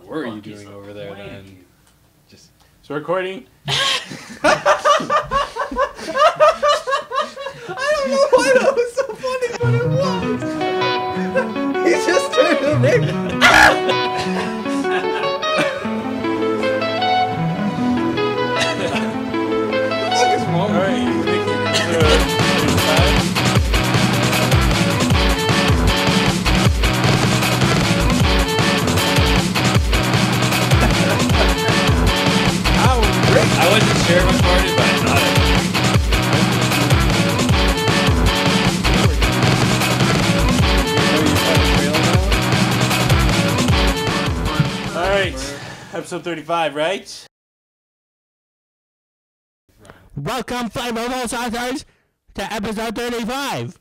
were you doing over there then? Just so recording. I don't know why that was so funny, but it was. He just turned to Nick. What is wrong? All right, I wasn't sure which part it, but I thought it. All right, episode 35, right? Welcome, Flavourful Reviews, to episode 35.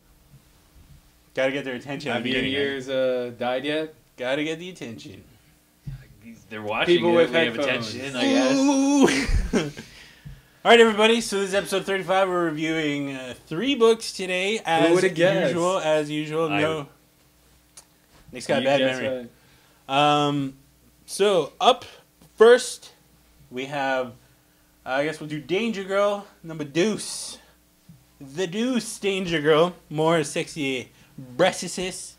Gotta get their attention. Have your ears died yet? Gotta get the attention. they're watching People it, with we have headphones. attention, I guess. All right, everybody. So this is episode 35. We're reviewing 3 books today, as would've guessed? usual. As usual, no. Nick's got a bad memory. Right. So up first, we have. I guess we'll do Danger Girl number Deuce. The Deuce, Danger Girl, more sexy breasts,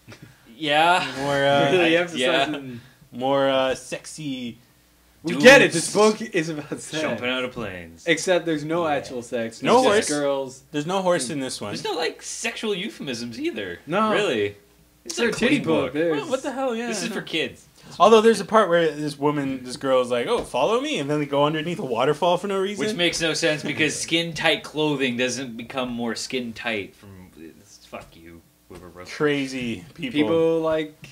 Yeah. more Really emphasizing. more sexy. We Dudes. get it. This book is about sex. Jumping out of planes. Except there's no actual sex. No It's horse. just girls. There's no horse in this one. There's no, like, sexual euphemisms either. No. Really. It's It's a titty book. Oh, what the hell? Yeah. This is for kids. Although there's a part where this girl is like, "Oh, follow me," and then they go underneath a waterfall for no reason. Which makes no sense because skin-tight clothing doesn't become more skin-tight from... Fuck you, whoever wrote that. Crazy people. People like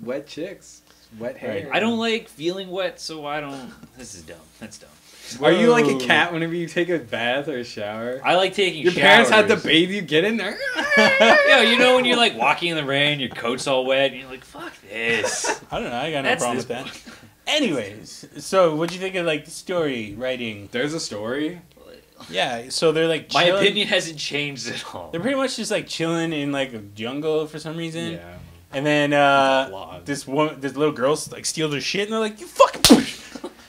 wet chicks. Wet hair. I don't like feeling wet, so I don't... This is dumb. That's dumb. Are you like a Whoa. cat whenever you take a bath or a shower? I like taking Your showers. parents had to bathe you, get in there? Yo, you know when you're like walking in the rain, your coat's all wet, and you're like, fuck this. I don't know. I got no That's problem this with that. book. Anyways, so what'd you think of like the story writing? There's a story. Yeah, so they're like My chilling. opinion hasn't changed at all. They're pretty much just like chilling in like a jungle for some reason. Yeah. And then flawed. this little girl like steals her shit, and they're like, "You fucking."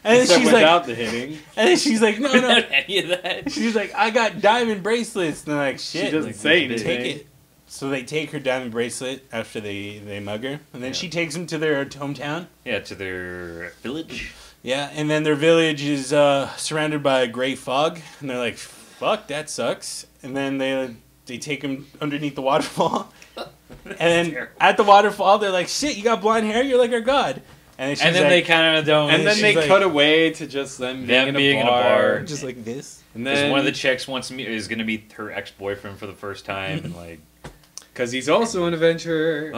And then Except she's like, without the hitting. and then she's like, "No, no." Without any of that. She's like, "I got diamond bracelets." And they're like, "Shit." She doesn't like, say take anything. Take it. So they take her diamond bracelet after they mug her, and then Yeah. she takes them to their hometown. Yeah, to their village. Yeah, and then their village is surrounded by a gray fog, and they're like, "Fuck, that sucks." And then they take him underneath the waterfall, and then Terrible. at the waterfall, they're like, "Shit, you got blonde hair? You're like our god." And then, she's And then like, they kind of don't. And then she's they like- cut away to just them being in a bar. just like this. And Because then one of the chicks is going to meet her ex-boyfriend for the first time, and like, because he's also an adventurer.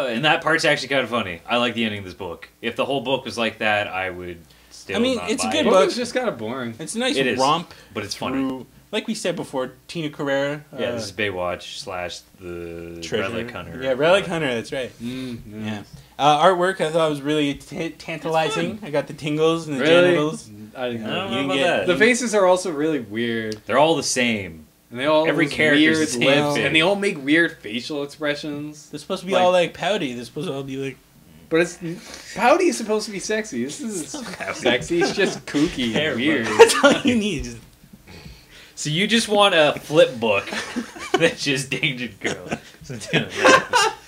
and that part's actually kind of funny. I like the ending of this book. If the whole book was like that, I would still. I mean, not it's a buy good The it. book book. was just kind of boring. It's a nice It is, romp but it's funny. through, like we said before, Tina Carrera. Yeah, this is Baywatch / the Treasure. Relic Hunter. Yeah, Relic Hunter. That's right. Yeah. Artwork I thought was really tantalizing. I got the tingles and the Really? genitals. I didn't I don't know. know You about get- that. The faces are also really weird. They're all the same. And they all Every have those character's weird the same lips, face. and they all make weird facial expressions. They're supposed to be Like- all like pouty. They're supposed to all be like. But it's pouty is supposed to be sexy. This is sexy. It's just kooky Hair, and weird. That's all you need. Just, So you just want a flip book that's just Danger Girl.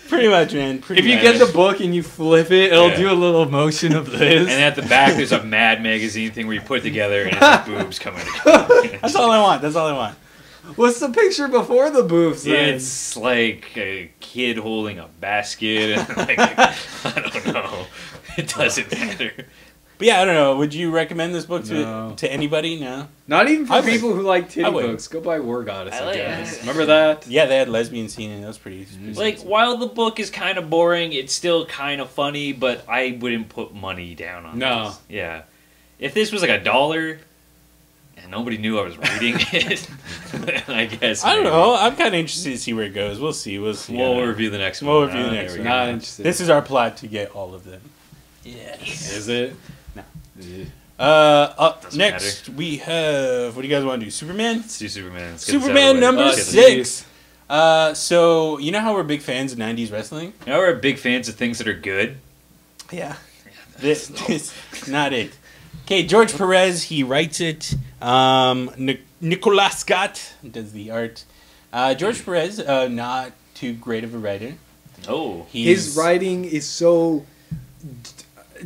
pretty much, man. Pretty If you much. get the book and you flip it, it'll Yeah. do a little motion of this. And at the back, there's a Mad magazine thing where you put it together and it's like boobs coming together. That's all I want. That's all I want. What's the picture before the boobs? Then? It's like a kid holding a basket and like, I don't know. It doesn't matter. But yeah, I don't know. Would you recommend this book No. to anybody? No. Not even for I would. people who like titty I would. books. Go buy War Goddess, I I like- guess. Remember that? Yeah, they had lesbian scene in it. That was pretty. Like, while the book is kind of boring, it's still kind of funny, but I wouldn't put money down on No. this. Yeah. If this was like $1 and nobody knew I was reading it, then I guess I don't maybe. know. I'm kind of interested to see where it goes. We'll see. We'll see. We'll review the next We'll one. review the There next we one. go. Not interested. This is our plot to get all of them. Yes. Is it? No. Yeah. Up Doesn't next we have. What do you guys want to do? Superman. Let's do Superman. Let's get this out of Superman the way. number Let's get this- 6. So you know how we're big fans of '90s wrestling. You know, we're big fans of things that are good. Yeah. This not it. Okay, George Perez, he writes it. Nicolas Scott does the art. George Perez, not too great of a writer. Oh. His writing is so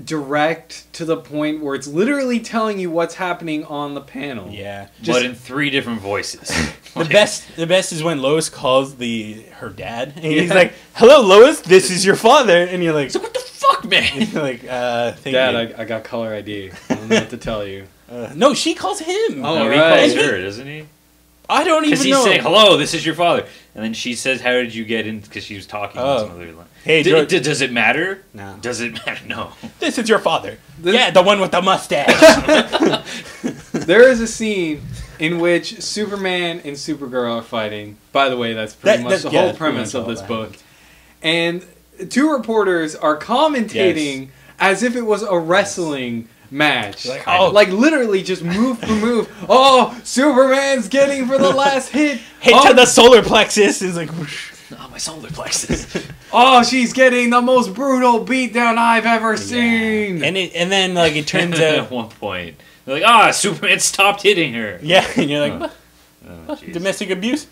direct to the point where it's literally telling you what's happening on the panel. Yeah. But in 3 different voices. The best is when Lois calls her dad, and he's like, "Hello, Lois, this is your father," and you're like, So what the fuck, man? you're like, thank Dad, you. I got caller ID. I don't know what to tell you. No, she calls him. Oh, No, he right. calls her, doesn't he? I don't Because even he's know. saying, "Hello, this is your father," and then she says, "How did you get in?" Because she was talking. Oh. Some other line. Hey, George. Does it matter? No. Does it matter? No. This is your father. This- Yeah, the one with the mustache. There is a scene in which Superman and Supergirl are fighting. By the way, that's pretty much the whole that's pretty premise much of all this that book. And 2 reporters are commentating as if it was a wrestling match. Like, Like literally just move for move. Oh, Superman's getting for the last hit. hit Oh, to the solar plexus. Is like, whoosh. Oh, my solar plexus. oh, she's getting the most brutal beatdown I've ever seen. and then like it turns At out, one point, they're like, Superman stopped hitting her. yeah, and you're like, Oh. what? Oh, jeez. Domestic abuse.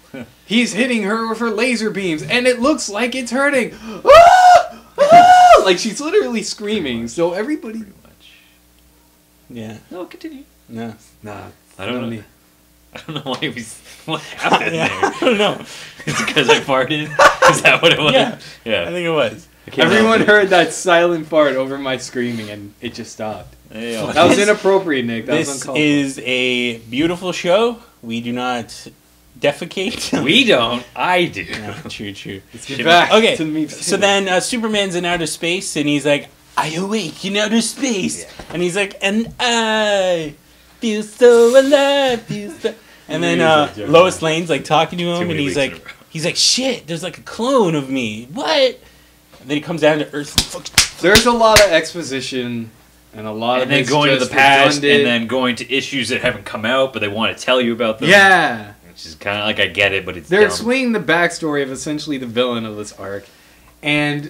He's hitting her with her laser beams, and it looks like it's hurting. Ah! Ah! Like she's literally screaming. So everybody. Pretty much. Yeah. No, continue. No. Nah, I don't know. need- I don't know why we. What happened Yeah, there? I don't know. It's because I farted. Is that what it was? Yeah. Yeah. I think it was. I can't Everyone help it. heard that silent fart over my screaming, and it just stopped. Hey, yo. That was inappropriate, Nick. That was This uncalled for. is a beautiful show. We do not defecate. We don't. I do. No, true, true. Let's get back Okay, to the meat so then Superman's in outer space, and he's like, "I awake in outer space," and he's like, "And I feel so alive, feel so." And then Lois Lane's like talking to him, Too and many he's weeks in like, a row. "Shit, there's like a clone of me. What?" And then he comes down to Earth. And fucks. There's a lot of exposition and a lot of And then it's going to the just past, redundant. and then going to issues that haven't come out, but they want to tell you about them. Yeah. Which is kind of like, I get it, but it's They're dumb. explaining the backstory of essentially the villain of this arc, and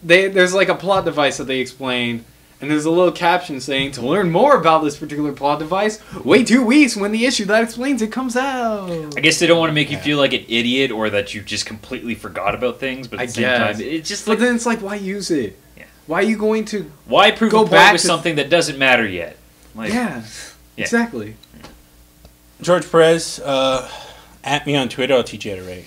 there's like a plot device that they explain, and there's a little caption saying, "To learn more about this particular plot device, wait 2 weeks when the issue that explains it comes out." I guess they don't want to make you feel like an idiot or that you just completely forgot about things, but at the same guess. time, it's just But like, then it's like, why use it? Yeah. Why are you going to? why prove go a point back with to- something that doesn't matter yet? Like, Yeah, Yeah. exactly. George Perez, at me on Twitter. I'll teach you how to write.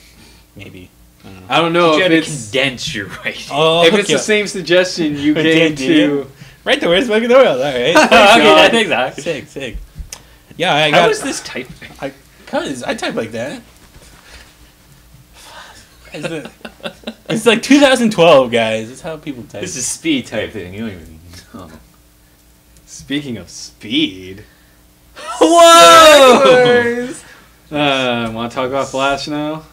Maybe. I don't know. I don't know you if gotta it's condense your writing. Oh, if it's the same suggestion you gave to. Right the words, fucking the world. All right. Okay, thanks, Zach. Sick, sick. Yeah, I How got. is this typing? Cause I type like that. It's like 2012, guys. That's how people type. This is speed typing. You don't even know. Speaking of speed. Whoa! Want to talk about Flash now?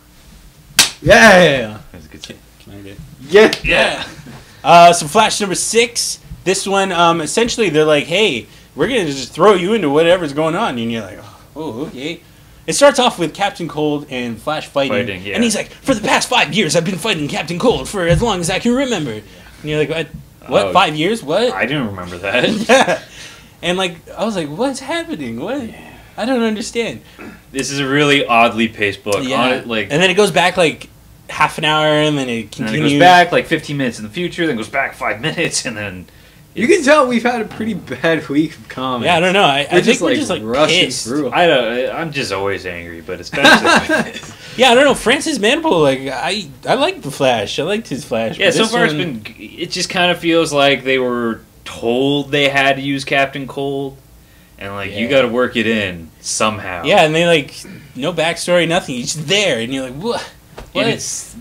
Yeah. That's a good thing. Yeah. Yeah. So Flash number 6. This one, essentially, they're like, "Hey, we're gonna just throw you into whatever's going on," and you're like, "Oh, okay." It starts off with Captain Cold and Flash fighting, Yeah. and he's like, "For the past 5 years, I've been fighting Captain Cold for as long as I can remember." And you're like, "What? What? Oh. 5 years? What?" I didn't remember that. Yeah. And like, I was like, "What's happening? What? I don't understand." This is a really oddly paced book. Yeah. Like, And then it goes back like half an hour, and then it and then it continues. goes back like 15 minutes in the future, then goes back 5 minutes, and then You can tell we've had a pretty bad week of comics. Yeah, I don't know. I think we're just like rushing pissed. through. I'm just always angry, but especially with this. Yeah, I don't know. Francis Manipul, like I like the Flash. I liked his Flash. Yeah, but so this far one- it just kind of feels like they were told they had to use Captain Cold, and like you Yeah. got to work it in somehow. Yeah, and they like no backstory, nothing. He's just there, and you're like, what? and it's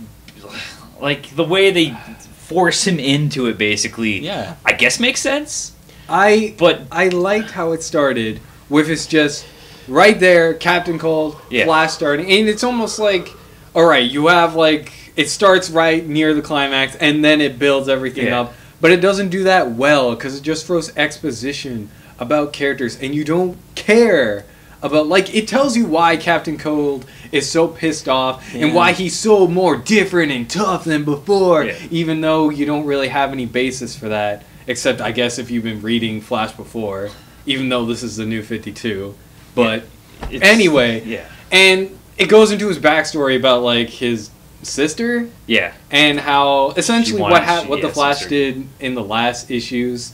like the way they force him into it. Basically, Yeah. I guess makes sense. But But I liked how it started with it's just right there, Captain Cold, Yeah. Flash starting, and it's almost like, all right, you have like it starts right near the climax, and then it builds everything Yeah. up, but it doesn't do that well because it just throws exposition about characters, and you don't care about like it tells you why Captain Cold is so pissed off and Yeah. why he's so more different and tough than before, Yeah. even though you don't really have any basis for that. except I guess if you've been reading Flash before, even though this is the new 52. But anyway, yeah. And it goes into his backstory about like his sister, Yeah. and how essentially what the yeah, Flash sister. did in the last issues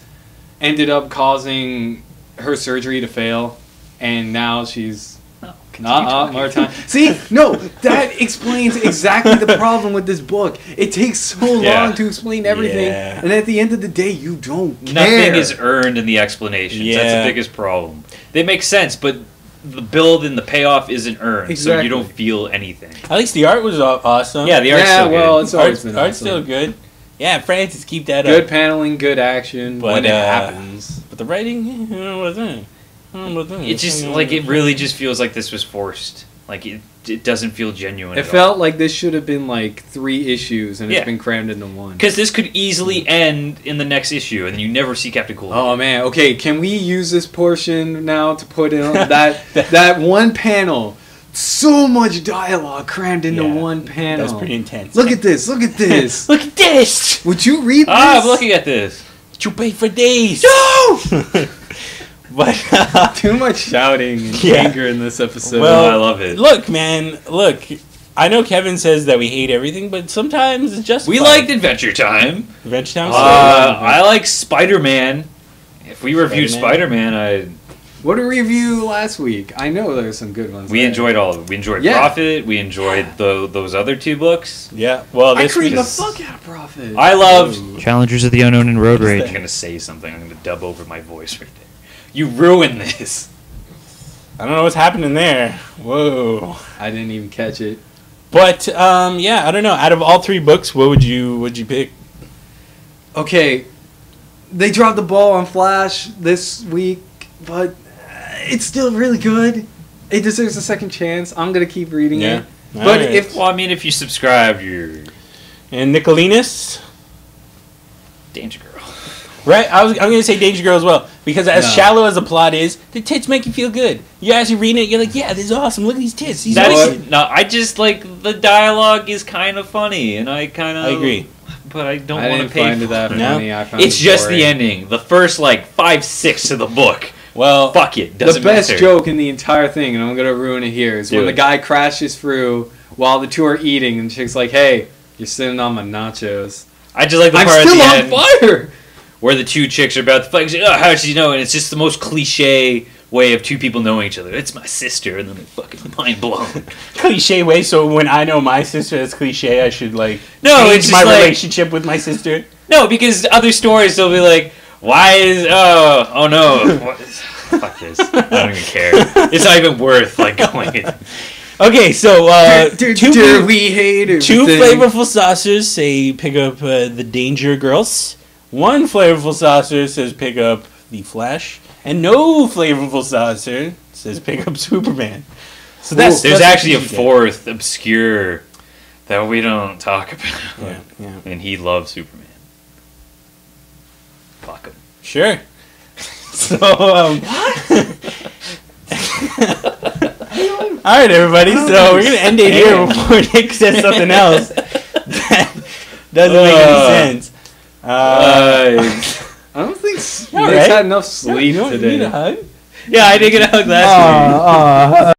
ended up causing her surgery to fail, and now she's more time. See, no, that explains exactly the problem with this book. It takes so long to explain everything, and at the end of the day, you don't care. Nothing is earned in the explanations. Yeah. That's the biggest problem. They make sense, but the build and the payoff isn't earned, so you don't feel anything. At least the art was awesome. Yeah, the art's still good. It's always been art's awesome. still good. Yeah, Francis, keep that Good up. paneling, good action But, when it happens. But the writing, wasn't. It just like it really just feels like this was forced. Like it doesn't feel genuine. It felt like this should have been like 3 issues, and Yeah. it's been crammed into one. because this could easily end in the next issue, and you never see Captain Cool. Oh man, okay, can we use this portion now to put in that one panel? So much dialogue crammed into one panel. That's pretty intense. Look at this, look at this. Look at this! Would you read this? I'm looking at this. You paid for days! No! But Too much shouting and Yeah. anger in this episode. Well, I love it. look, man, look. I know Kevin says that we hate everything, but sometimes it's just We liked Adventure Time. Adventure Time. I like Spider-Man. If we review Spider-Man, What did we review last week? I know there's some good ones. we there. enjoyed all of it. We enjoyed Yeah. Prophet. We enjoyed those other 2 books. Yeah. Well, I this creamed week the fuck out of Prophet. I love. Challengers of the Unknown and Road I'm Rage. gonna say something. I'm gonna dub over my voice right there. You ruined this. I don't know what's happening there. Whoa. I didn't even catch it. But yeah, I don't know. Out of all 3 books, what would you pick? Okay, they dropped the ball on Flash this week, but it's still really good. It deserves a second chance. I'm gonna keep reading it. But Alright. if Well, I mean, if you subscribe, you're And Nicolinus? Danger Girl. Right? I'm going to say Danger Girl as well. Because as No. shallow as the plot is, the tits make you feel good. You actually reading it, you're like, yeah, this is awesome. Look at these tits. These That are is, no, I just like the dialogue is kind of funny, and I kind of I agree. but I don't I want didn't to pay find for it that it. No. funny, I found It's it just boring. the ending. The first like 5/6 of the book. Well, Fuck it. The Doesn't best matter. joke in the entire thing, and I'm gonna ruin it here, is Do when it. the guy crashes through while the 2 are eating, and the chick's like, "Hey, you're sitting on my nachos." I just like the I'm part still at on the end fire. where the 2 chicks are about to fight. She's like, oh, how does she know? And it's just the most cliche way of 2 people knowing each other. It's my sister, and then they're fucking mind blown. cliche way, so when I know my sister, it's cliche, I should, like, No, change it's my just like- relationship with my sister. No, because other stories they'll be like, why is oh no, what, fuck this. I don't even care. It's not even worth like going. Okay, so, We hate it. 2 flavorful saucers say pick up the Danger Girls. 1 flavorful saucer says pick up the Flash. And no flavorful saucer says pick up Superman. So There's that's actually a what you get. 4th obscure that we don't talk about. Yeah, yeah. And he loves Superman. Fuck him. Sure. So, Alright, everybody, so we're going to end it here before Nick says something else that doesn't make any sense. I don't think Nick's All right. had enough sleep You need today. a hug? Yeah, I did get a hug last week.